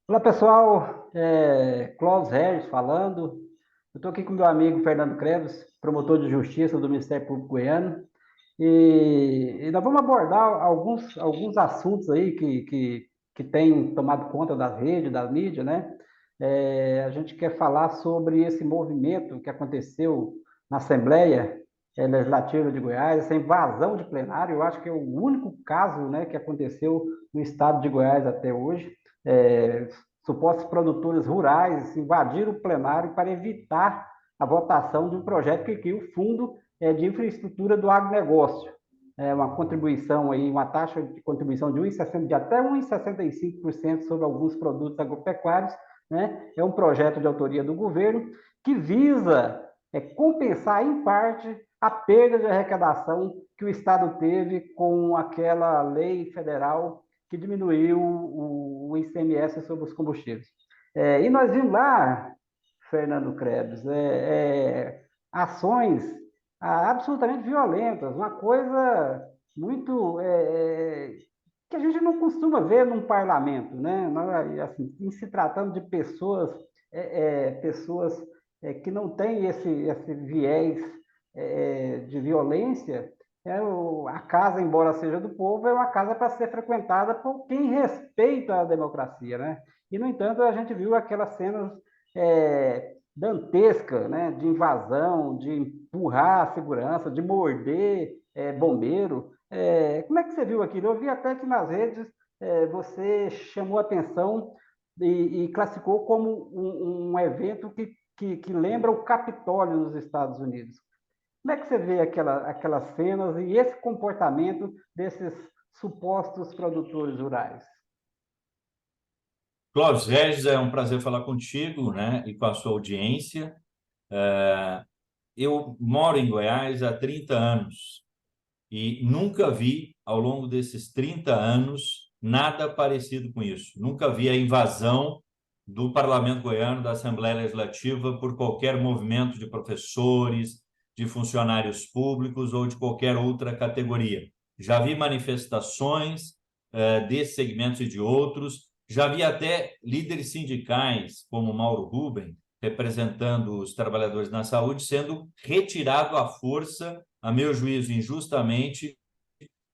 Olá, pessoal. Clóvis Regis falando. Eu estou aqui com meu amigo Fernando Creves, promotor de justiça do Ministério Público Goiano, e nós vamos abordar alguns assuntos aí que têm tomado conta das redes, da mídia, né? A gente quer falar sobre esse movimento que aconteceu na Assembleia Legislativa de Goiás, essa invasão de plenário. Eu acho que é o único caso, né, que aconteceu no estado de Goiás até hoje. É, Supostos produtores rurais invadiram o plenário para evitar a votação de um projeto que cria o Fundo de Infraestrutura do Agronegócio. Uma contribuição aí, uma taxa de contribuição de 1,60, de até 1,65% sobre alguns produtos agropecuários, né? É um projeto de autoria do governo que visa compensar em parte a perda de arrecadação que o Estado teve com aquela lei federal que diminuiu o ICMS sobre os combustíveis. E nós vimos lá, Fernando Krebs, ações absolutamente violentas, uma coisa muito que a gente não costuma ver num parlamento, né? Assim, em se tratando de pessoas que não têm esse viés de violência. A casa, embora seja do povo, é uma casa para ser frequentada por quem respeita a democracia, né? E, no entanto, a gente viu aquelas cenas dantescas, né? De invasão, de empurrar a segurança, de morder bombeiro. Como é que você viu aquilo? Eu vi até que nas redes você chamou atenção e classificou como um evento que lembra o Capitólio nos Estados Unidos. Como é que você vê aquelas cenas e esse comportamento desses supostos produtores rurais? Clóvis Regis, é um prazer falar contigo, né, e com a sua audiência. Eu moro em Goiás há 30 anos e nunca vi, ao longo desses 30 anos, nada parecido com isso. Nunca vi a invasão do Parlamento Goiano, da Assembleia Legislativa, por qualquer movimento de professores, de funcionários públicos ou de qualquer outra categoria. Já vi manifestações desses segmentos e de outros, já vi até líderes sindicais, como Mauro Rubem, representando os trabalhadores na saúde, sendo retirado à força, a meu juízo, injustamente,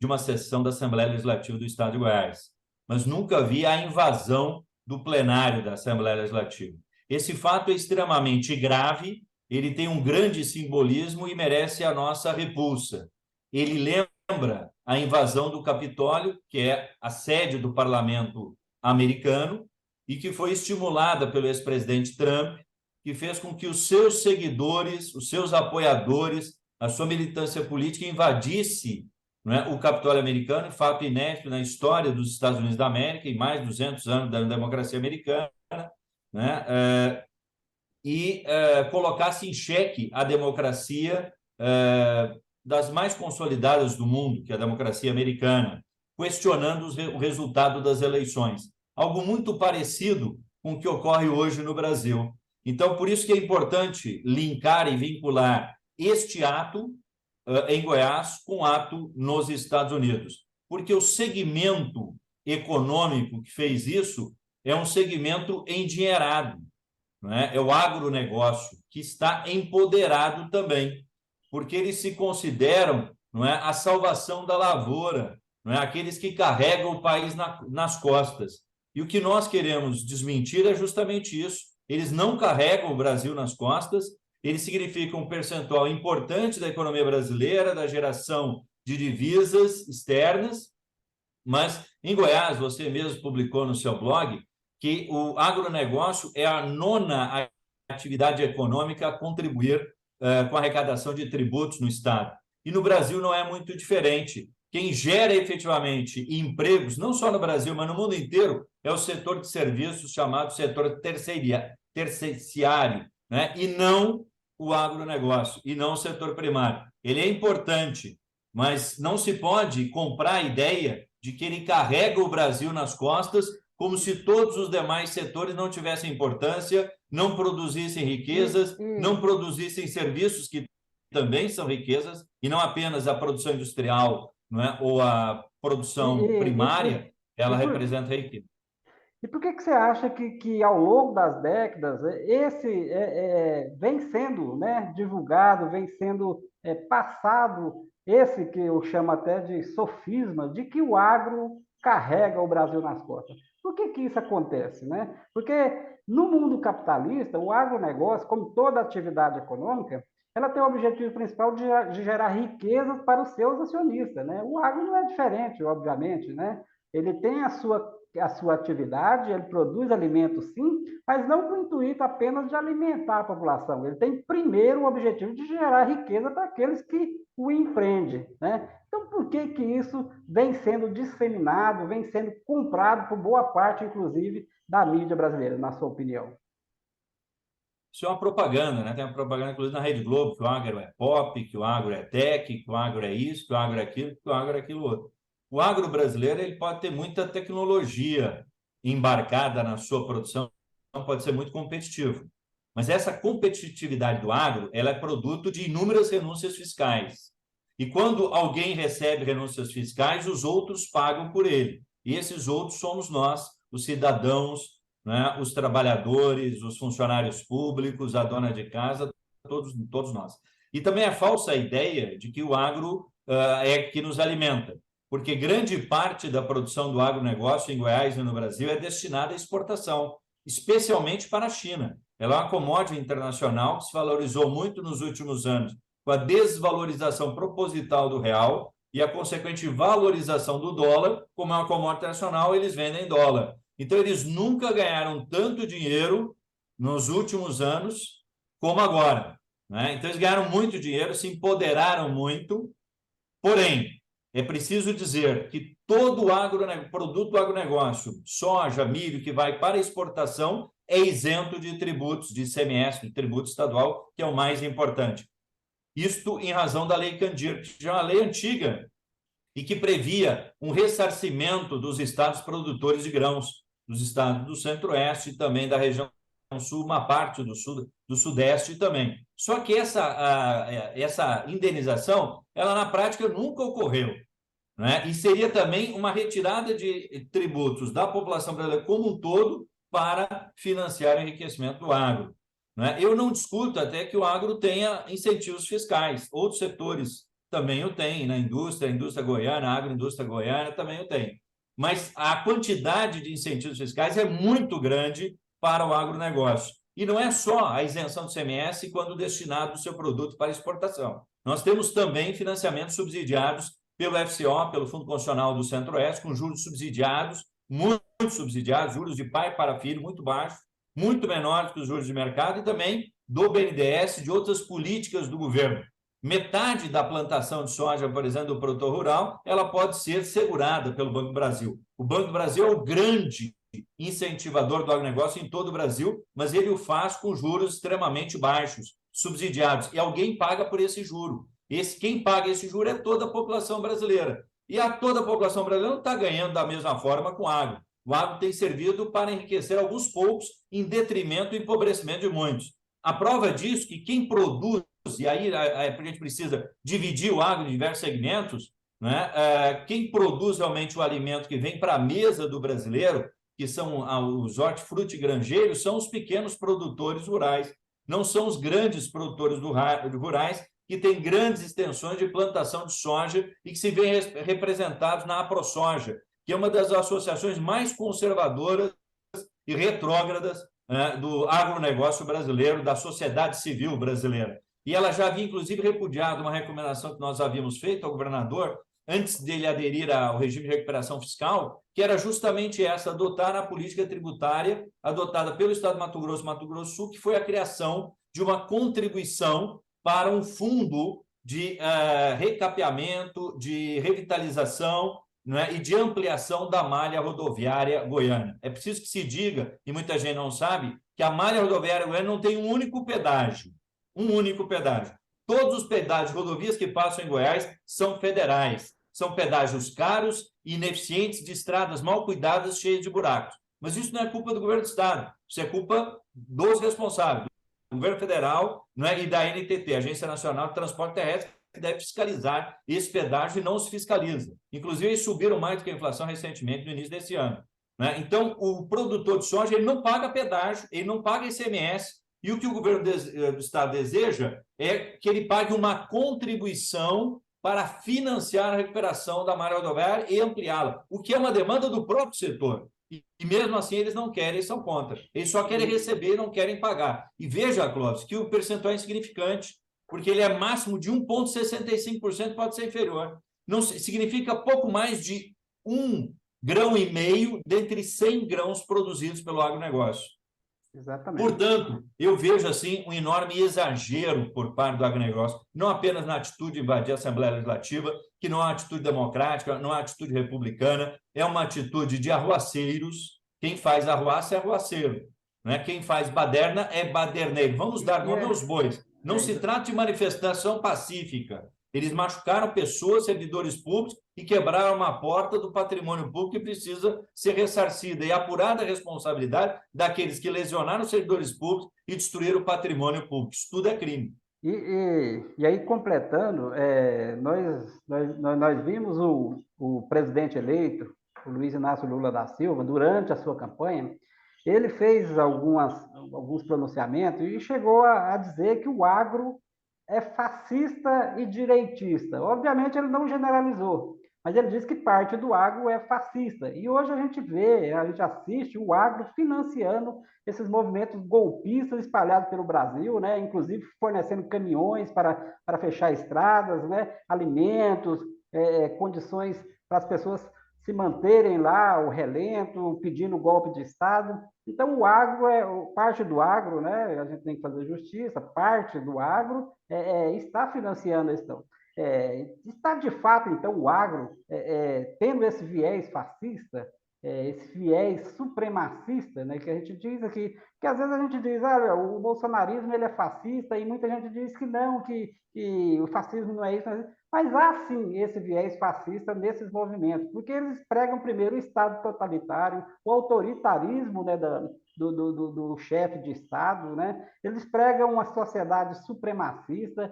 de uma sessão da Assembleia Legislativa do Estado de Goiás. Mas nunca vi a invasão do plenário da Assembleia Legislativa. Esse fato é extremamente grave, ele tem um grande simbolismo e merece a nossa repulsa. Ele lembra a invasão do Capitólio, que é a sede do parlamento americano, e que foi estimulada pelo ex-presidente Trump, que fez com que os seus seguidores, os seus apoiadores, a sua militância política invadisse, não é, o Capitólio americano, fato inédito na história dos Estados Unidos da América, em mais de 200 anos da democracia americana, né, colocasse em xeque a democracia das mais consolidadas do mundo, que é a democracia americana, questionando o resultado das eleições. Algo muito parecido com o que ocorre hoje no Brasil. Então, por isso que é importante linkar e vincular este ato em Goiás com o ato nos Estados Unidos, porque o segmento econômico que fez isso é um segmento endinheirado, não é? É o agronegócio, que está empoderado também, porque eles se consideram, não é, a salvação da lavoura, não é, aqueles que carregam o país nas costas. E o que nós queremos desmentir é justamente isso. Eles não carregam o Brasil nas costas, eles significam um percentual importante da economia brasileira, da geração de divisas externas, mas em Goiás, você mesmo publicou no seu blog que o agronegócio é a nona atividade econômica a contribuir com a arrecadação de tributos no Estado. E no Brasil não é muito diferente. Quem gera efetivamente empregos, não só no Brasil, mas no mundo inteiro, é o setor de serviços chamado setor terciário, né? E não o agronegócio, e não o setor primário. Ele é importante, mas não se pode comprar a ideia de que ele carrega o Brasil nas costas como se todos os demais setores não tivessem importância, não produzissem E, riquezas, não e, produzissem serviços que também são riquezas, e não apenas a produção industrial, não é? Ou a e, produção e, primária, e, e ela por, representa riqueza. E por que você acha que ao longo das décadas esse vem sendo, né, divulgado, vem sendo passado, esse que eu chamo até de sofisma, de que o agro carrega o Brasil nas costas? Por que isso acontece, né? Porque no mundo capitalista, o agronegócio, como toda atividade econômica, ela tem o objetivo principal de gerar riquezas para os seus acionistas, né? O agro não é diferente, obviamente, né? Ele tem a sua atividade, ele produz alimentos sim, mas não com o intuito apenas de alimentar a população. Ele tem primeiro o objetivo de gerar riqueza para aqueles que o empreendem, né? Então, por que isso vem sendo disseminado, vem sendo comprado por boa parte, inclusive, da mídia brasileira, na sua opinião? Isso é uma propaganda, né? Tem uma propaganda, inclusive, na Rede Globo, que o agro é pop, que o agro é tech, que o agro é isso, que o agro é aquilo, que o agro é aquilo outro. O agro brasileiro ele pode ter muita tecnologia embarcada na sua produção, pode ser muito competitivo. Mas essa competitividade do agro, ela é produto de inúmeras renúncias fiscais. E quando alguém recebe renúncias fiscais, os outros pagam por ele. E esses outros somos nós, os cidadãos, né, os trabalhadores, os funcionários públicos, a dona de casa, todos nós. E também a falsa ideia de que o agro é que nos alimenta, porque grande parte da produção do agronegócio em Goiás e no Brasil é destinada à exportação, especialmente para a China. Ela é uma commodity internacional que se valorizou muito nos últimos anos, com a desvalorização proposital do real e a consequente valorização do dólar. Como é uma commodity internacional, eles vendem dólar. Então, eles nunca ganharam tanto dinheiro nos últimos anos como agora, né? Então, eles ganharam muito dinheiro, se empoderaram muito, porém, é preciso dizer que todo o produto do agronegócio, soja, milho, que vai para exportação, é isento de tributos, de ICMS, de tributo estadual, que é o mais importante. Isto em razão da Lei Candir, que já é uma lei antiga e que previa um ressarcimento dos estados produtores de grãos, dos estados do Centro-Oeste e também da região Sul, uma parte do Sudeste também. Só que essa indenização, ela na prática nunca ocorreu, né? E seria também uma retirada de tributos da população brasileira como um todo para financiar o enriquecimento do agro, né? Eu não discuto até que o agro tenha incentivos fiscais, outros setores também o têm, na indústria, a indústria goiana, a agroindústria goiana também o tem. Mas a quantidade de incentivos fiscais é muito grande para o agronegócio. E não é só a isenção do CMS quando destinado o seu produto para exportação. Nós temos também financiamentos subsidiados pelo FCO, pelo Fundo Constitucional do Centro-Oeste, com juros subsidiados, muito subsidiados, juros de pai para filho muito baixos, muito menores que os juros de mercado, e também do BNDES, de outras políticas do governo. Metade da plantação de soja, por exemplo, do produtor rural, ela pode ser segurada pelo Banco do Brasil. O Banco do Brasil é o grande incentivador do agronegócio em todo o Brasil, mas ele o faz com juros extremamente baixos, subsidiados, e alguém paga por esse juro. Quem paga esse juro é toda a população brasileira. E toda a população brasileira não está ganhando da mesma forma com o agro. O agro tem servido para enriquecer alguns poucos em detrimento do empobrecimento de muitos. A prova disso é que quem produz, e aí a gente precisa dividir o agro em diversos segmentos, né? Quem produz realmente o alimento que vem para a mesa do brasileiro, que são os hortifrutigranjeiros, são os pequenos produtores rurais, não são os grandes produtores rurais, que têm grandes extensões de plantação de soja e que se veem representados na AproSoja, que é uma das associações mais conservadoras e retrógradas, né, do agronegócio brasileiro, da sociedade civil brasileira. E ela já havia, inclusive, repudiado uma recomendação que nós havíamos feito ao governador, antes dele aderir ao regime de recuperação fiscal, que era justamente essa, adotar a política tributária adotada pelo Estado de Mato Grosso e Mato Grosso do Sul, que foi a criação de uma contribuição para um fundo de recapeamento, de revitalização, né, e de ampliação da malha rodoviária goiana. É preciso que se diga, e muita gente não sabe, que a malha rodoviária goiana não tem um único pedágio. Um único pedágio. Todos os pedágios de rodovias que passam em Goiás são federais. São pedágios caros e ineficientes de estradas mal cuidadas, cheias de buracos. Mas isso não é culpa do governo do Estado. Isso é culpa dos responsáveis, do governo federal, né, e da NTT, Agência Nacional de Transporte Terrestre, que deve fiscalizar esse pedágio e não se fiscaliza. Inclusive, eles subiram mais do que a inflação recentemente, no início desse ano. né? Então, o produtor de soja ele não paga pedágio, ele não paga ICMS, e o que o governo do Estado deseja é que ele pague uma contribuição para financiar a recuperação da malha rodoviária e ampliá-la, o que é uma demanda do próprio setor. E mesmo assim eles não querem, eles são contra. Eles só querem receber e não querem pagar. E veja, Clóvis, que o percentual é insignificante, porque ele é máximo de 1,65%, pode ser inferior. Não significa pouco mais de 1,5 grão dentre 100 grãos produzidos pelo agronegócio. Exatamente. Portanto, eu vejo assim um enorme exagero por parte do agronegócio, não apenas na atitude de invadir a Assembleia Legislativa, que não é uma atitude democrática, não é uma atitude republicana, é uma atitude de arruaceiros. Quem faz arruaça é arruaceiro, né? Quem faz baderna é baderneiro. Vamos dar nome aos bois. Não se trata de manifestação pacífica. Eles machucaram pessoas, servidores públicos, e quebraram uma porta do patrimônio público que precisa ser ressarcida e apurada a responsabilidade daqueles que lesionaram os servidores públicos e destruíram o patrimônio público. Isso tudo é crime. E aí, completando, nós vimos o presidente eleito, o Luiz Inácio Lula da Silva, durante a sua campanha, ele fez alguns pronunciamentos e chegou a dizer que o agro é fascista e direitista. Obviamente, ele não generalizou, mas ele disse que parte do agro é fascista. E hoje a gente assiste o agro financiando esses movimentos golpistas espalhados pelo Brasil, né? Inclusive fornecendo caminhões para fechar estradas, né? Alimentos, condições para as pessoas se manterem lá, o relento, pedindo golpe de Estado. Então, parte do agro, né? A gente tem que fazer justiça, parte do agro está financiando a questão. Está de fato, então, o agro tendo esse viés fascista, esse viés supremacista, né, que a gente diz aqui, que às vezes a gente diz, o bolsonarismo ele é fascista, e muita gente diz que não, que o fascismo não é isso, mas há sim esse viés fascista nesses movimentos, porque eles pregam primeiro o Estado totalitário, o autoritarismo, né, do chefe de Estado, né? Eles pregam uma sociedade supremacista,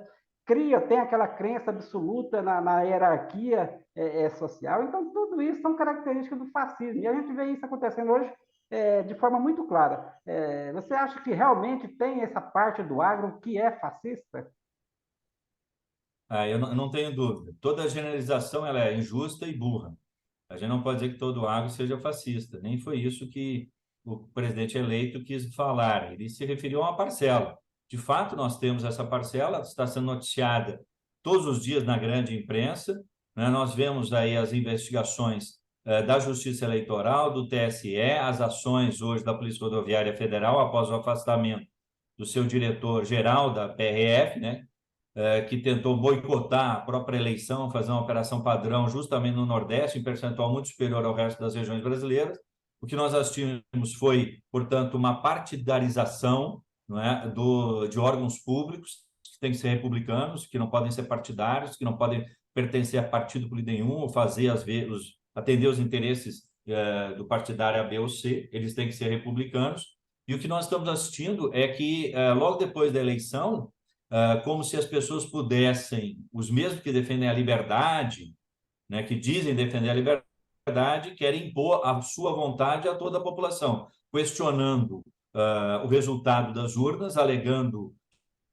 tem aquela crença absoluta na hierarquia social. Então, tudo isso são características do fascismo. E a gente vê isso acontecendo hoje de forma muito clara. Você acha que realmente tem essa parte do agro que é fascista? Eu não tenho dúvida. Toda generalização ela é injusta e burra. A gente não pode dizer que todo agro seja fascista. Nem foi isso que o presidente eleito quis falar. Ele se referiu a uma parcela. De fato, nós temos essa parcela, está sendo noticiada todos os dias na grande imprensa, né? Nós vemos aí as investigações da Justiça Eleitoral, do TSE, as ações hoje da Polícia Rodoviária Federal após o afastamento do seu diretor-geral da PRF, né? Que tentou boicotar a própria eleição, fazer uma operação padrão justamente no Nordeste, em percentual muito superior ao resto das regiões brasileiras. O que nós assistimos foi, portanto, uma partidarização, não é, de órgãos públicos, que têm que ser republicanos, que não podem ser partidários, que não podem pertencer a partido político nenhum, ou atender os interesses do partidário A, B ou C, eles têm que ser republicanos. E o que nós estamos assistindo é que, logo depois da eleição, como se as pessoas pudessem, os mesmos que defendem a liberdade, né, que dizem defender a liberdade, querem impor a sua vontade a toda a população, questionando o resultado das urnas, alegando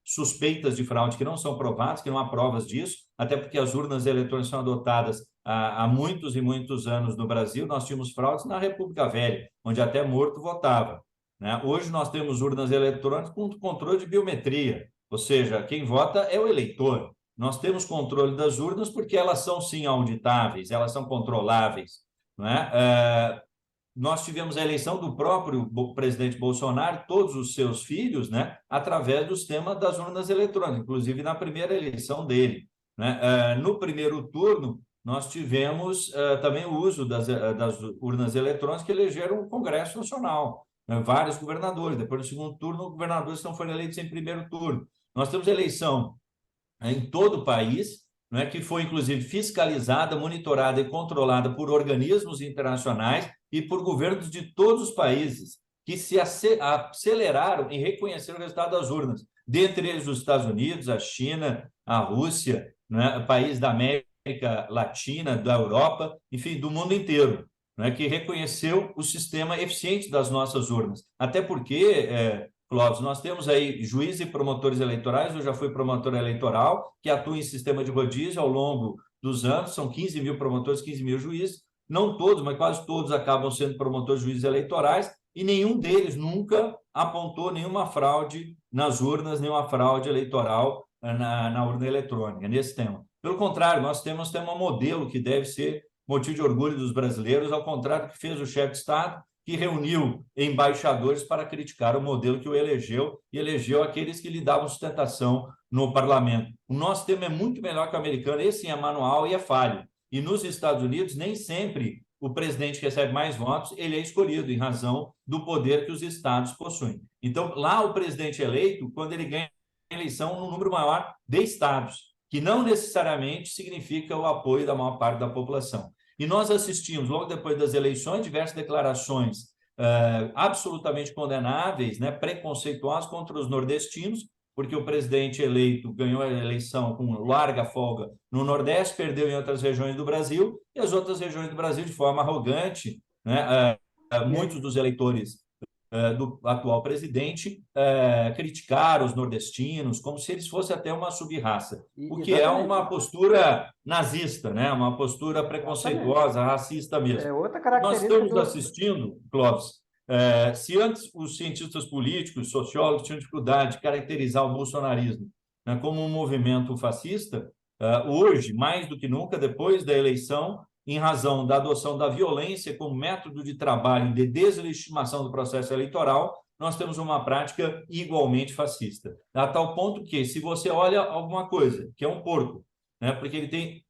suspeitas de fraude que não são provadas, que não há provas disso, até porque as urnas eletrônicas são adotadas há muitos e muitos anos no Brasil. Nós tínhamos fraudes na República Velha, onde até morto votava, né? Hoje nós temos urnas eletrônicas com controle de biometria, ou seja, quem vota é o eleitor. Nós temos controle das urnas porque elas são, sim, auditáveis, elas são controláveis, não é? Nós tivemos a eleição do próprio presidente Bolsonaro, todos os seus filhos, né, através do sistema das urnas eletrônicas, inclusive na primeira eleição dele, né? No primeiro turno, nós tivemos também o uso das urnas eletrônicas que elegeram o Congresso Nacional, né? Vários governadores. Depois, no segundo turno, governadores não foram eleitos em primeiro turno. Nós temos eleição em todo o país, né, que foi, inclusive, fiscalizada, monitorada e controlada por organismos internacionais e por governos de todos os países, que se aceleraram em reconhecer o resultado das urnas, dentre eles os Estados Unidos, a China, a Rússia, né, países da América Latina, da Europa, enfim, do mundo inteiro. né, que reconheceu o sistema eficiente das nossas urnas. Até porque, Clóvis, nós temos aí juízes e promotores eleitorais, eu já fui promotor eleitoral, que atuam em sistema de rodízio ao longo dos anos, são 15 mil promotores, 15 mil juízes, não todos, mas quase todos acabam sendo promotores juízes eleitorais, e nenhum deles nunca apontou nenhuma fraude nas urnas, nenhuma fraude eleitoral na urna eletrônica, nesse tema. Pelo contrário, nós temos um modelo que deve ser motivo de orgulho dos brasileiros, ao contrário do que fez o chefe de Estado, que reuniu embaixadores para criticar o modelo que o elegeu, e elegeu aqueles que lhe davam sustentação no parlamento. O nosso tema é muito melhor que o americano, esse sim é manual e é falho. E nos Estados Unidos, nem sempre o presidente que recebe mais votos, ele é escolhido em razão do poder que os estados possuem. Então, lá o presidente eleito, quando ele ganha a eleição num número maior de estados, que não necessariamente significa o apoio da maior parte da população. E nós assistimos, logo depois das eleições, diversas declarações absolutamente condenáveis, né, preconceituosas contra os nordestinos, porque o presidente eleito ganhou a eleição com larga folga no Nordeste, perdeu em outras regiões do Brasil, e as outras regiões do Brasil, de forma arrogante, né, muitos dos eleitores do atual presidente criticar os nordestinos como se eles fossem até uma sub-raça, o que é uma postura nazista, né? Uma postura preconceituosa, racista mesmo. É outra característica. Nós estamos assistindo, Clóvis, se antes os cientistas políticos, sociólogos tinham dificuldade de caracterizar o bolsonarismo, né, como um movimento fascista, hoje, mais do que nunca, depois da eleição, em razão da adoção da violência como método de trabalho e de deslegitimação do processo eleitoral, nós temos uma prática igualmente fascista. A tal ponto que, se você olha alguma coisa, que é um porco, né, porque ele tem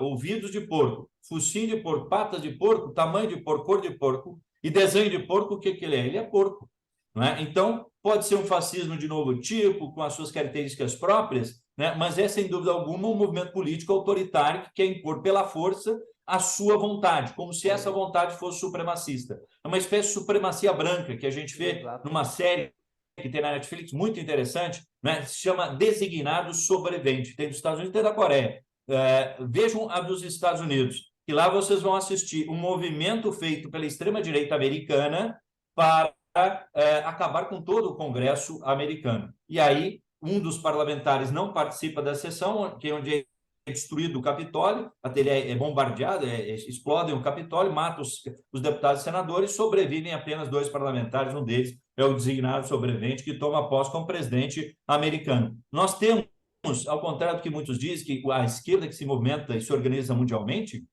ouvidos de porco, focinho de porco, patas de porco, tamanho de porco, cor de porco e desenho de porco, o que ele é? Ele é porco. Não é? Então, pode ser um fascismo de novo tipo, com as suas características próprias, né? Mas é, sem dúvida alguma, um movimento político autoritário que quer impor pela força a sua vontade, como se essa vontade fosse supremacista. É uma espécie de supremacia branca que a gente vê numa série que tem na Netflix, muito interessante, né? Se chama Designado Sobrevivente. Tem dos Estados Unidos e tem da Coreia. Vejam a dos Estados Unidos, que lá vocês vão assistir um movimento feito pela extrema-direita americana para acabar com todo o Congresso americano. E aí, um dos parlamentares não participa da sessão, que é onde é destruído o Capitólio, ele é bombardeado, explodem o Capitólio, matam os deputados e senadores, sobrevivem apenas 2 parlamentares, um deles é o designado sobrevivente, que toma posse como presidente americano. Nós temos, ao contrário do que muitos dizem, que a esquerda que se movimenta e se organiza mundialmente,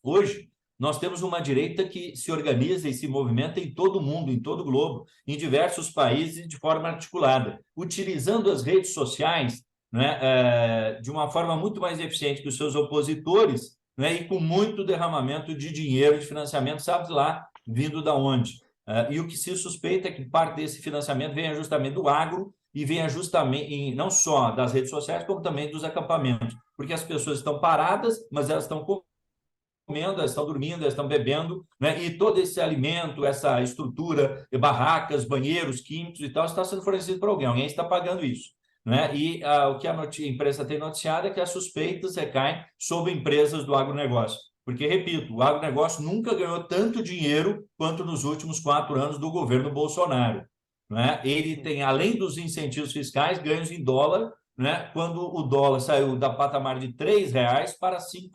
hoje, nós temos uma direita que se organiza e se movimenta em todo o mundo, em todo o globo, em diversos países de forma articulada, utilizando as redes sociais, né, de uma forma muito mais eficiente que os seus opositores, né, e com muito derramamento de dinheiro, de financiamento, sabe lá, vindo da onde. E o que se suspeita é que parte desse financiamento venha justamente do agro e venha justamente, não só das redes sociais, como também dos acampamentos, porque as pessoas estão paradas, mas elas estão comendo, elas estão dormindo, elas estão bebendo, né? E todo esse alimento, essa estrutura, barracas, banheiros químicos e tal, está sendo fornecido por alguém está pagando isso. Né? E o que a imprensa tem noticiado é que as suspeitas recaem sobre empresas do agronegócio. Porque, repito, o agronegócio nunca ganhou tanto dinheiro quanto nos últimos 4 anos do governo Bolsonaro. Né? Ele tem, além dos incentivos fiscais, ganhos em dólar, né? Quando o dólar saiu da patamar de R$ 3 para R$ 5,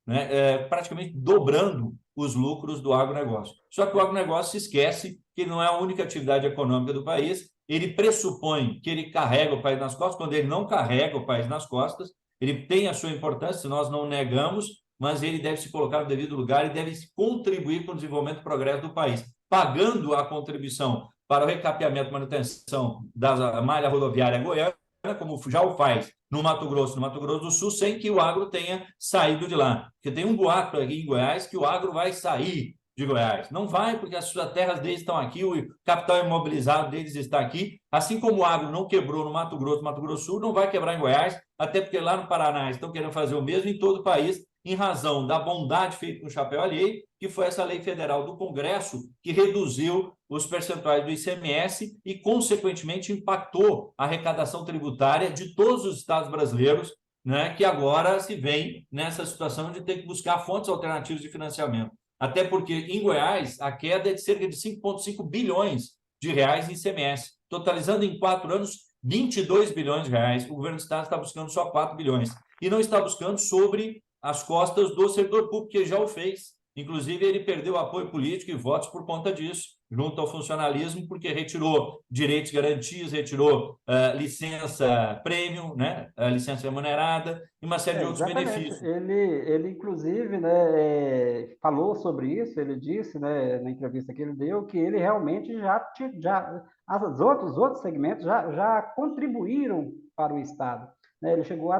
né, praticamente dobrando os lucros do agronegócio. Só que o agronegócio se esquece que não é a única atividade econômica do país, ele pressupõe que ele carrega o país nas costas, quando ele não carrega o país nas costas, ele tem a sua importância, nós não negamos, mas ele deve se colocar no devido lugar e deve contribuir para o desenvolvimento e progresso do país, pagando a contribuição para o recapeamento e manutenção da malha rodoviária goiana, como já o faz no Mato Grosso do Sul, sem que o agro tenha saído de lá. Porque tem um boato aqui em Goiás que o agro vai sair de Goiás. Não vai, porque as suas terras deles estão aqui, o capital imobilizado deles está aqui. Assim como o agro não quebrou no Mato Grosso do Sul, não vai quebrar em Goiás, até porque lá no Paraná estão querendo fazer o mesmo em todo o país, em razão da bondade feita com o chapéu alheio, que foi essa lei federal do Congresso que reduziu os percentuais do ICMS e, consequentemente, impactou a arrecadação tributária de todos os estados brasileiros, né, que agora se veem nessa situação de ter que buscar fontes alternativas de financiamento. Até porque, em Goiás, a queda é de cerca de 5,5 bilhões de reais em ICMS, totalizando em 4 anos 22 bilhões de reais. O governo do estado está buscando só 4 bilhões. E não está buscando sobre as costas do setor público, que já o fez. Inclusive, ele perdeu apoio político e votos por conta disso, junto ao funcionalismo, porque retirou direitos e garantias, retirou licença premium, né? Licença remunerada e uma série de outros Exatamente. benefícios. Ele inclusive, né, falou sobre isso. Ele disse, né, na entrevista que ele deu, que ele realmente os outros segmentos já contribuíram para o Estado. Né? Ele chegou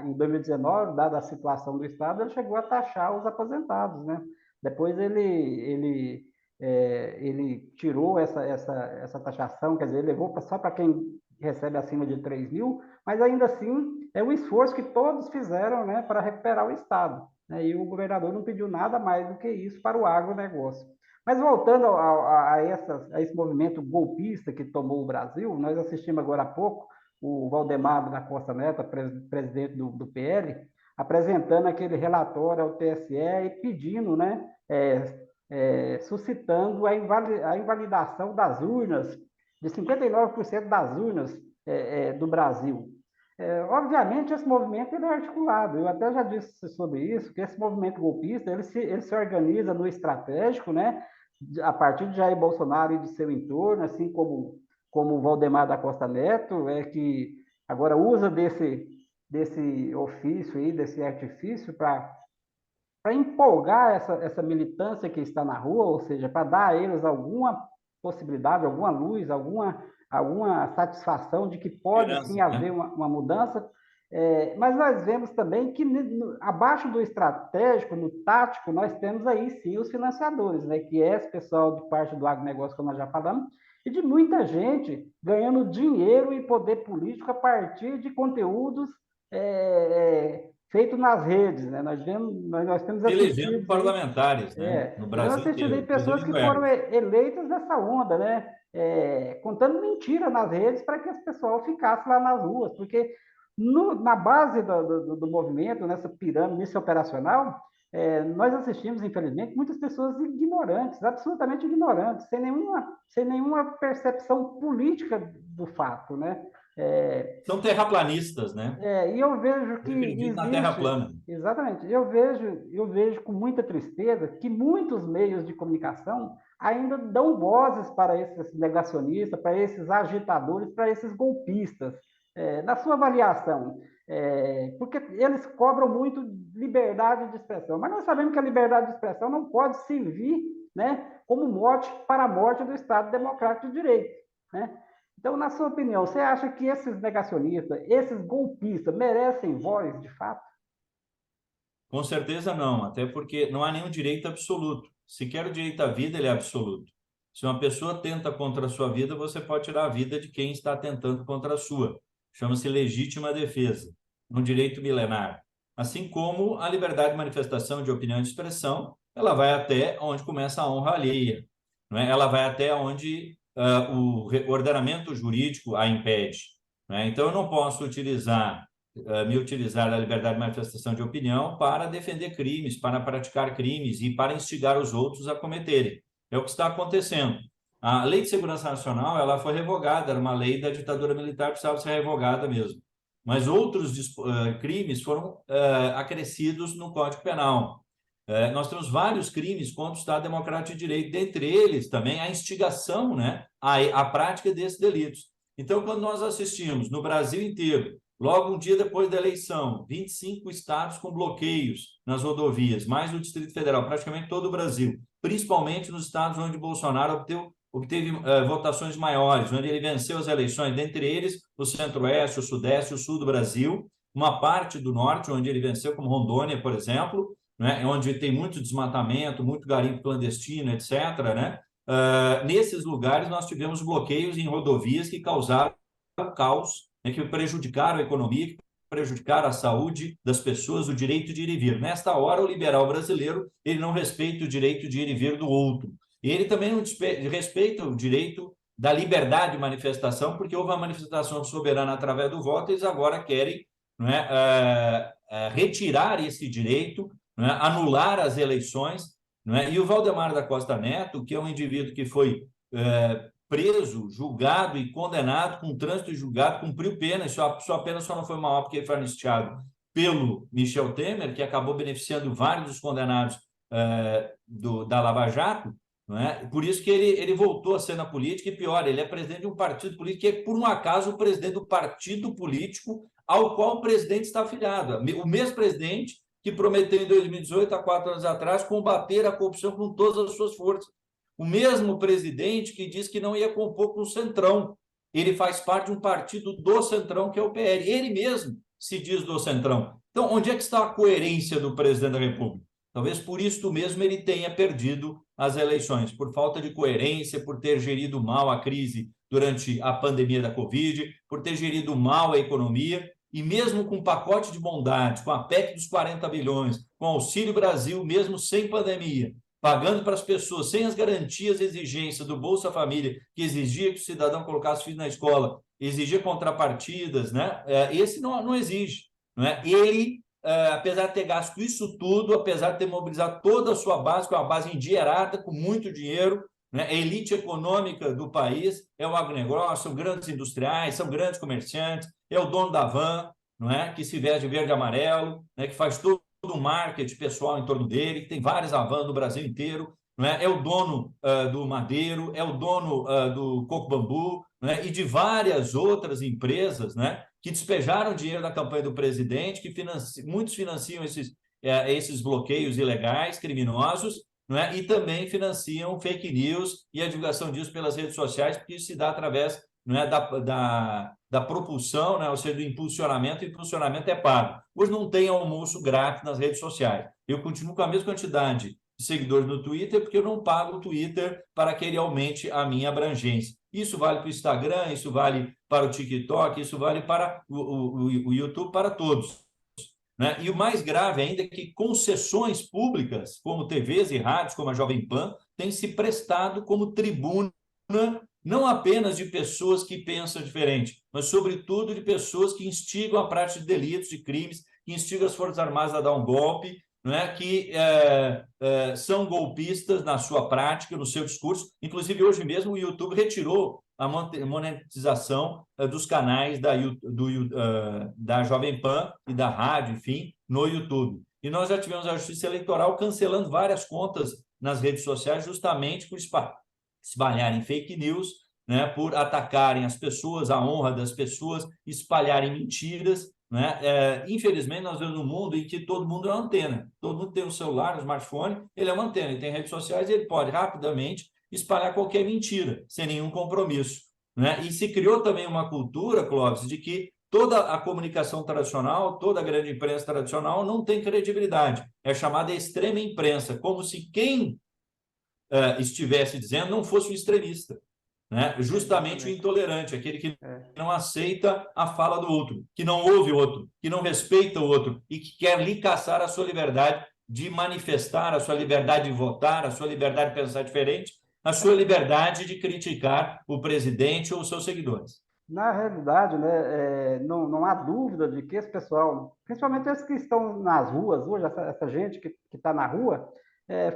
em 2019, dada a situação do Estado, ele chegou a taxar os aposentados, né? Depois ele tirou essa taxação, quer dizer, ele levou só para quem recebe acima de 3 mil, mas ainda assim é um esforço que todos fizeram, né, para recuperar o Estado. Né, e o governador não pediu nada mais do que isso para o agronegócio. Mas voltando a esse movimento golpista que tomou o Brasil, nós assistimos agora há pouco o Valdemar da Costa Neto, presidente do PL, apresentando aquele relatório ao TSE e pedindo, né, suscitando a invalidação das urnas, de 59% das urnas do Brasil. Obviamente, esse movimento ele é articulado. Eu até já disse sobre isso, que esse movimento golpista ele se organiza no estratégico, né? A partir de Jair Bolsonaro e de seu entorno, assim como o Valdemar da Costa Neto, que agora usa desse ofício aí, desse artifício para empolgar essa militância que está na rua, ou seja, para dar a eles alguma possibilidade, alguma luz, alguma satisfação de que pode sim haver uma mudança. Mas nós vemos também que abaixo do estratégico, no tático, nós temos aí sim os financiadores, né? Que é esse pessoal de parte do agronegócio, como nós já falamos, e de muita gente ganhando dinheiro e poder político a partir de conteúdos feito nas redes, né? Nós temos Elegendo assistido parlamentares, né? No nós temos Brasil assistido aí inteiro, inclusive pessoas em que foram Goiás. eleitas nessa onda, né? Contando mentira nas redes para que esse pessoal ficasse lá nas ruas, porque na base do movimento, nessa pirâmide, nesse operacional, nós assistimos, infelizmente, muitas pessoas ignorantes, absolutamente ignorantes, sem nenhuma percepção política do fato, né? São terraplanistas, né? E eu vejo que Eu acredito na Terra existe, plana. exatamente, eu vejo com muita tristeza que muitos meios de comunicação ainda dão vozes para esses negacionistas, para esses agitadores, para esses golpistas. Na sua avaliação, porque eles cobram muito liberdade de expressão, mas nós sabemos que a liberdade de expressão não pode servir, né, como mote para a morte do Estado Democrático de Direito, né? Então, na sua opinião, você acha que esses negacionistas, esses golpistas, merecem voz de fato? Com certeza não, até porque não há nenhum direito absoluto. Sequer o direito à vida ele é absoluto. Se uma pessoa tenta contra a sua vida, você pode tirar a vida de quem está tentando contra a sua. Chama-se legítima defesa, um direito milenar. Assim como a liberdade de manifestação de opinião e de expressão, ela vai até onde começa a honra alheia, não é? Ela vai até onde o ordenamento jurídico a impede, não é? Então, eu não posso me utilizar da liberdade de manifestação de opinião para defender crimes, para praticar crimes e para instigar os outros a cometerem. É o que está acontecendo. A Lei de Segurança Nacional ela foi revogada, era uma lei da ditadura militar, precisava ser revogada mesmo. Mas outros crimes foram acrescidos no Código Penal. Nós temos vários crimes contra o Estado Democrático de Direito, dentre eles também a instigação, né, à prática desses delitos. Então, quando nós assistimos no Brasil inteiro, logo um dia depois da eleição, 25 estados com bloqueios nas rodovias, mais o Distrito Federal, praticamente todo o Brasil, principalmente nos estados onde Bolsonaro obteve votações maiores, onde ele venceu as eleições, dentre eles o Centro-Oeste, o Sudeste e o Sul do Brasil, uma parte do Norte, onde ele venceu, como Rondônia, por exemplo, né, onde tem muito desmatamento, muito garimpo clandestino, etc., né? Nesses lugares nós tivemos bloqueios em rodovias que causaram caos, né, que prejudicaram a economia, que prejudicaram a saúde das pessoas, o direito de ir e vir. Nesta hora, o liberal brasileiro ele não respeita o direito de ir e vir do outro. E ele também não respeita o direito da liberdade de manifestação, porque houve uma manifestação soberana através do voto, eles agora querem, não é, retirar esse direito, não é, anular as eleições não é? E o Valdemar da Costa Neto, que é um indivíduo que foi preso, julgado e condenado com trânsito e julgado, cumpriu pena, sua pena só não foi maior porque ele foi anistiado pelo Michel Temer, que acabou beneficiando vários dos condenados da Lava Jato, não é? Por isso que ele voltou a ser na política, e pior, ele é presidente de um partido político que é, por um acaso, o presidente do partido político ao qual o presidente está afiliado. O mesmo presidente que prometeu em 2018, há 4 anos atrás, combater a corrupção com todas as suas forças. O mesmo presidente que disse que não ia compor com o Centrão. Ele faz parte de um partido do Centrão, que é o PL. Ele mesmo se diz do Centrão. Então, onde é que está a coerência do presidente da República? Talvez por isso mesmo ele tenha perdido as eleições, por falta de coerência, por ter gerido mal a crise durante a pandemia da Covid, por ter gerido mal a economia, e mesmo com o pacote de bondade, com a PEC dos 40 bilhões, com o Auxílio Brasil, mesmo sem pandemia, pagando para as pessoas sem as garantias e exigências do Bolsa Família, que exigia que o cidadão colocasse o filho na escola, exigia contrapartidas, né? Esse não exige. Não é? Ele, apesar de ter gasto isso tudo, apesar de ter mobilizado toda a sua base, com uma base endinheirada, com muito dinheiro, né? A elite econômica do país é o agronegócio, são grandes industriais, são grandes comerciantes, é o dono da van, não é? Que se veste de verde e amarelo, né? Que faz todo o marketing pessoal em torno dele, que tem várias Havans no Brasil inteiro, não é? É o dono do Madeiro, é o dono do Coco Bambu, né? E de várias outras empresas, né? Que despejaram dinheiro na campanha do presidente, que muitos financiam esses bloqueios ilegais, criminosos, não é? E também financiam fake news e a divulgação disso pelas redes sociais, porque isso se dá através, não é, da propulsão, né? Ou seja, do impulsionamento, e o impulsionamento é pago. Hoje não tem almoço grátis nas redes sociais. Eu continuo com a mesma quantidade de seguidores no Twitter, porque eu não pago o Twitter para que ele aumente a minha abrangência. Isso vale para o Instagram, isso vale para o TikTok, isso vale para o YouTube, para todos. Né? E o mais grave ainda é que concessões públicas, como TVs e rádios, como a Jovem Pan, têm se prestado como tribuna não apenas de pessoas que pensam diferente, mas, sobretudo, de pessoas que instigam a prática de delitos, de crimes, que instigam as Forças Armadas a dar um golpe, não é? Que são golpistas na sua prática, no seu discurso. Inclusive, hoje mesmo, o YouTube retirou a monetização dos canais da Jovem Pan e da rádio, enfim, no YouTube. E nós já tivemos a Justiça Eleitoral cancelando várias contas nas redes sociais justamente por espalharem fake news, né, por atacarem as pessoas, a honra das pessoas, espalharem mentiras. Né? Infelizmente, nós vivemos num mundo em que todo mundo é uma antena. Todo mundo tem um celular, um smartphone, ele é uma antena, ele tem redes sociais e ele pode rapidamente espalhar qualquer mentira, sem nenhum compromisso. Né? E se criou também uma cultura, Clóvis, de que toda a comunicação tradicional, toda a grande imprensa tradicional não tem credibilidade. É chamada extrema imprensa, como se quem estivesse dizendo não fosse o extremista, né? Justamente o intolerante, aquele que não aceita a fala do outro, que não ouve o outro, que não respeita o outro e que quer lhe caçar a sua liberdade de manifestar, a sua liberdade de votar, a sua liberdade de pensar diferente, a sua liberdade de criticar o presidente ou os seus seguidores. Na realidade, né, não há dúvida de que esse pessoal, principalmente esses que estão nas ruas hoje, essa gente que está na rua,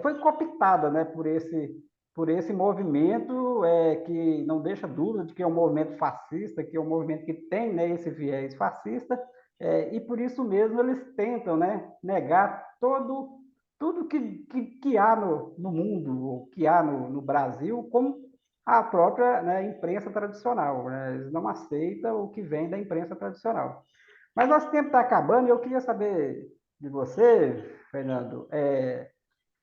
foi cooptada, né, por esse movimento que não deixa dúvida de que é um movimento fascista, que é um movimento que tem, né, esse viés fascista, e por isso mesmo eles tentam, né, negar tudo que há no mundo, que há no Brasil, como a própria, né, imprensa tradicional. Né? Eles não aceitam o que vem da imprensa tradicional. Mas nosso tempo está acabando e eu queria saber de você, Fernando,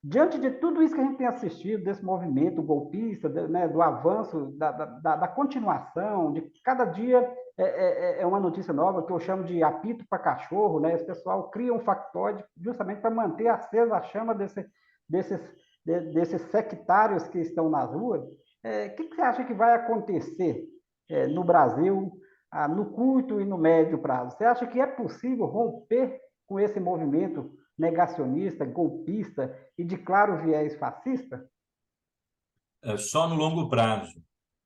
diante de tudo isso que a gente tem assistido, desse movimento golpista, né, do avanço, da continuação, de cada dia é uma notícia nova, que eu chamo de apito para cachorro, né? Esse pessoal cria um factoide justamente para manter acesa a chama desses sectários que estão nas ruas. O que você acha que vai acontecer no Brasil no curto e no médio prazo? Você acha que é possível romper com esse movimento negacionista, golpista e de claro viés fascista? Só no longo prazo,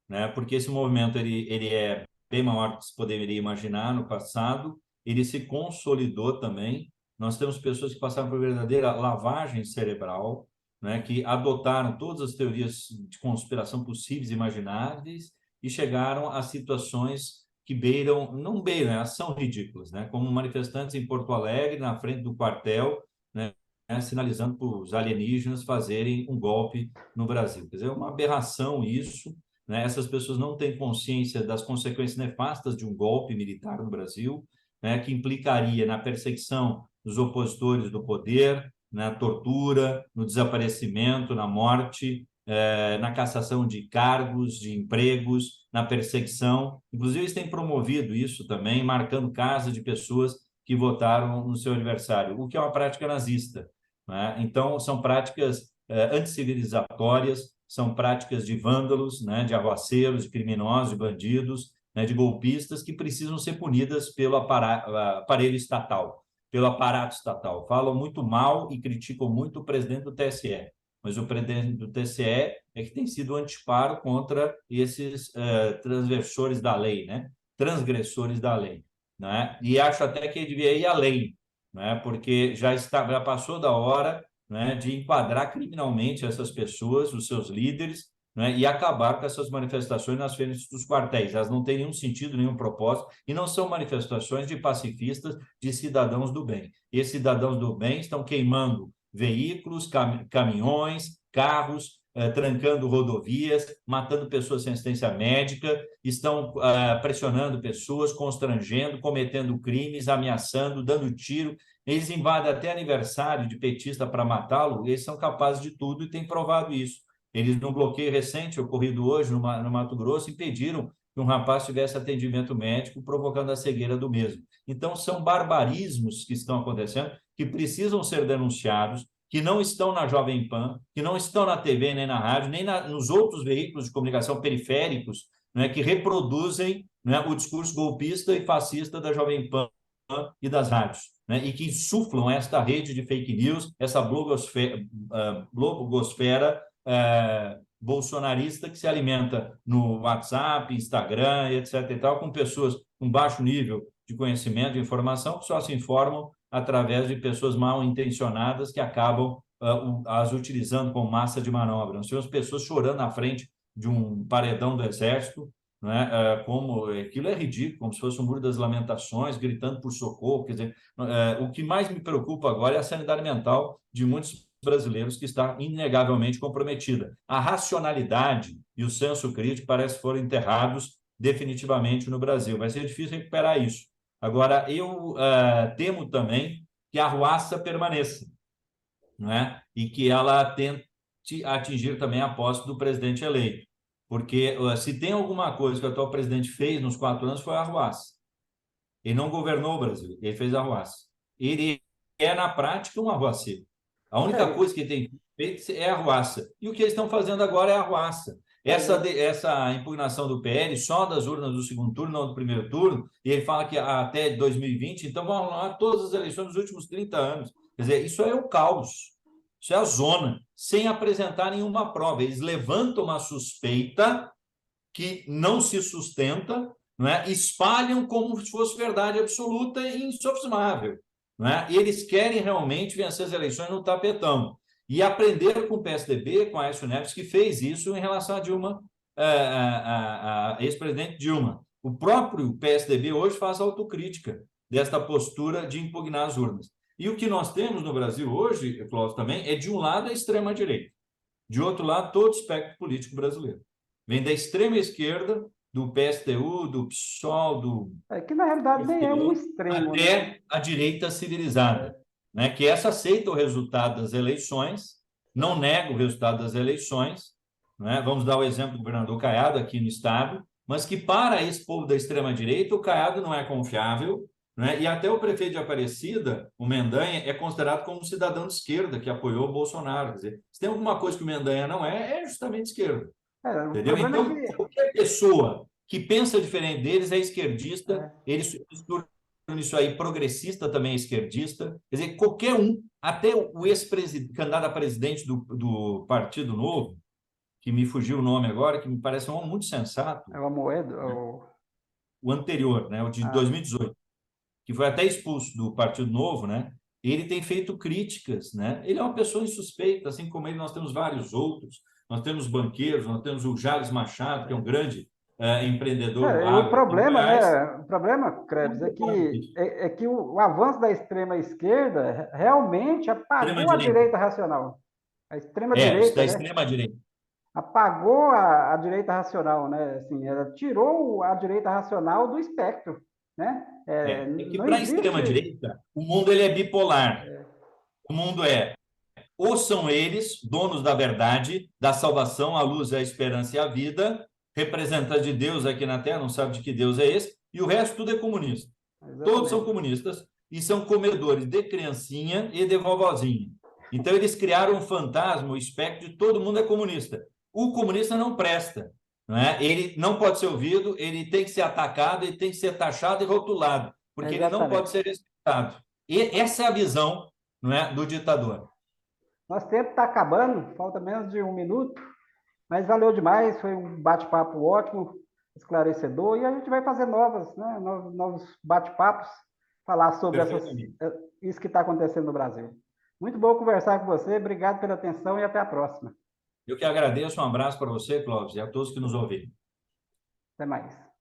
né? Porque esse movimento ele é bem maior do que se poderia imaginar no passado, ele se consolidou também. Nós temos pessoas que passaram por verdadeira lavagem cerebral, né, que adotaram todas as teorias de conspiração possíveis e imagináveis e chegaram a situações que beiram, não beiram, elas são ridículas, né, como manifestantes em Porto Alegre, na frente do quartel, né, sinalizando para os alienígenas fazerem um golpe no Brasil. Quer dizer, é uma aberração isso, né? Essas pessoas não têm consciência das consequências nefastas de um golpe militar no Brasil, né, que implicaria na perseguição dos opositores do poder, na tortura, no desaparecimento, na morte, na cassação de cargos, de empregos, na perseguição. Inclusive, eles têm promovido isso também, marcando casas de pessoas que votaram no seu aniversário, o que é uma prática nazista, né? Então, são práticas anticivilizatórias, são práticas de vândalos, né, de arruaceiros, de criminosos, de bandidos, né, de golpistas que precisam ser punidas pelo aparelho estatal, pelo aparato estatal. Falam muito mal e criticam muito o presidente do TSE, mas o presidente do TSE é que tem sido o anteparo contra esses transgressores da lei, né? Transgressores da lei, né? E acho até que ele devia ir além, né? Porque já passou da hora, né, de enquadrar criminalmente essas pessoas, os seus líderes, né, e acabar com essas manifestações nas frentes dos quartéis. Elas não têm nenhum sentido, nenhum propósito, e não são manifestações de pacifistas, de cidadãos do bem. E esses cidadãos do bem estão queimando veículos, caminhões, carros, trancando rodovias, matando pessoas sem assistência médica, estão pressionando pessoas, constrangendo, cometendo crimes, ameaçando, dando tiro. Eles invadem até aniversário de petista para matá-lo, eles são capazes de tudo e têm provado isso. Eles, num bloqueio recente, ocorrido hoje no Mato Grosso, impediram que um rapaz tivesse atendimento médico, provocando a cegueira do mesmo. Então, são barbarismos que estão acontecendo, que precisam ser denunciados, que não estão na Jovem Pan, que não estão na TV, nem na rádio, nem nos outros veículos de comunicação periféricos, né, que reproduzem, né, o discurso golpista e fascista da Jovem Pan e das rádios, né, e que insuflam esta rede de fake news, essa blogosfera bolsonarista que se alimenta no WhatsApp, Instagram, etc. e tal, com pessoas com baixo nível de conhecimento, de informação, que só se informam através de pessoas mal intencionadas que acabam as utilizando como massa de manobra. Nós temos pessoas chorando na frente de um paredão do Exército, né? Como aquilo é ridículo, como se fosse um muro das lamentações, gritando por socorro. Quer dizer, o que mais me preocupa agora é a sanidade mental de muitos brasileiros, que está inegavelmente comprometida. A racionalidade e o senso crítico parece que foram enterrados definitivamente no Brasil. Vai ser difícil recuperar isso. Agora, eu temo também que a arruaça permaneça, não é? E que ela tente atingir também a posse do presidente eleito. Porque se tem alguma coisa que o atual presidente fez nos 4 anos, foi a arruaça. Ele não governou o Brasil, ele fez a arruaça. Ele é, na prática, um arruaceiro. A única coisa que ele tem feito é a arruaça. E o que eles estão fazendo agora é a arruaça. Essa impugnação do PL, só das urnas do segundo turno, não do primeiro turno, e ele fala que até 2020, então vão anular todas as eleições dos últimos 30 anos. Quer dizer, isso é o caos, isso é a zona, sem apresentar nenhuma prova. Eles levantam uma suspeita que não se sustenta, não é? Espalham como se fosse verdade absoluta e insofismável. Não é? E eles querem realmente vencer as eleições no tapetão. E aprender com o PSDB, com a Aécio Neves, que fez isso em relação a Dilma, a ex-presidente Dilma. O próprio PSDB hoje faz autocrítica desta postura de impugnar as urnas. E o que nós temos no Brasil hoje, Cláudio, também, é de um lado a extrema-direita, de outro lado todo o espectro político brasileiro. Vem da extrema esquerda, do PSTU, do PSOL, do... que na realidade nem é um extremo, até né? a direita civilizada, né? Que essa aceita o resultado das eleições, não nega o resultado das eleições, né? Vamos dar o exemplo do governador Caiado aqui no estado, mas que para esse povo da extrema-direita, o Caiado não é confiável, né? E até o prefeito de Aparecida, o Mendanha, é considerado como um cidadão de esquerda que apoiou o Bolsonaro. Quer dizer, se tem alguma coisa que o Mendanha não é justamente esquerda. O Entendeu? problema Então, é que... qualquer pessoa que pensa diferente deles é esquerdista, eles misturam isso aí, progressista também é esquerdista. Quer dizer, qualquer um, até o ex-candidato a presidente do Partido Novo, que me fugiu o nome agora, que me parece um homem muito sensato. É o Amoedo? O anterior, né, o de 2018, que foi até expulso do Partido Novo, né? ele tem feito críticas, né? Ele é uma pessoa insuspeita, assim como ele, nós temos vários outros. Nós temos banqueiros, nós temos o Jales Machado, que é um grande empreendedor do O agro aqui em problema, Goiás. né? O problema, Krebs, Muito bom, é que o avanço da extrema esquerda realmente apagou a extrema-direita. direita racional. A extrema Isso direita, da né? extrema-direita. Apagou a direita racional, né? Assim, ela tirou a direita racional do espectro, né? É que Não para a existe. extrema-direita, o mundo ele é bipolar. O mundo ou são eles, donos da verdade, da salvação, a luz, a esperança e a vida, representantes de Deus aqui na Terra, não sabe de que Deus é esse, e o resto tudo é comunista. Todos são Exatamente. comunistas e são comedores de criancinha e de vovozinha. Então, eles criaram um fantasma, o espectro de todo mundo é comunista. O comunista não presta, não é? Ele não pode ser ouvido, ele tem que ser atacado, ele tem que ser taxado e rotulado, porque ele não pode Exatamente. ser respeitado. E essa é a visão, não é, do ditador. Nosso tempo está acabando, falta menos de 1 minuto, mas valeu demais, foi um bate-papo ótimo, esclarecedor, e a gente vai fazer né, novos bate-papos, falar sobre Perfeitamente. isso que está acontecendo no Brasil. Muito bom conversar com você, obrigado pela atenção e até a próxima. Eu que agradeço, um abraço para você, Clóvis, e a todos que nos ouviram. Até mais.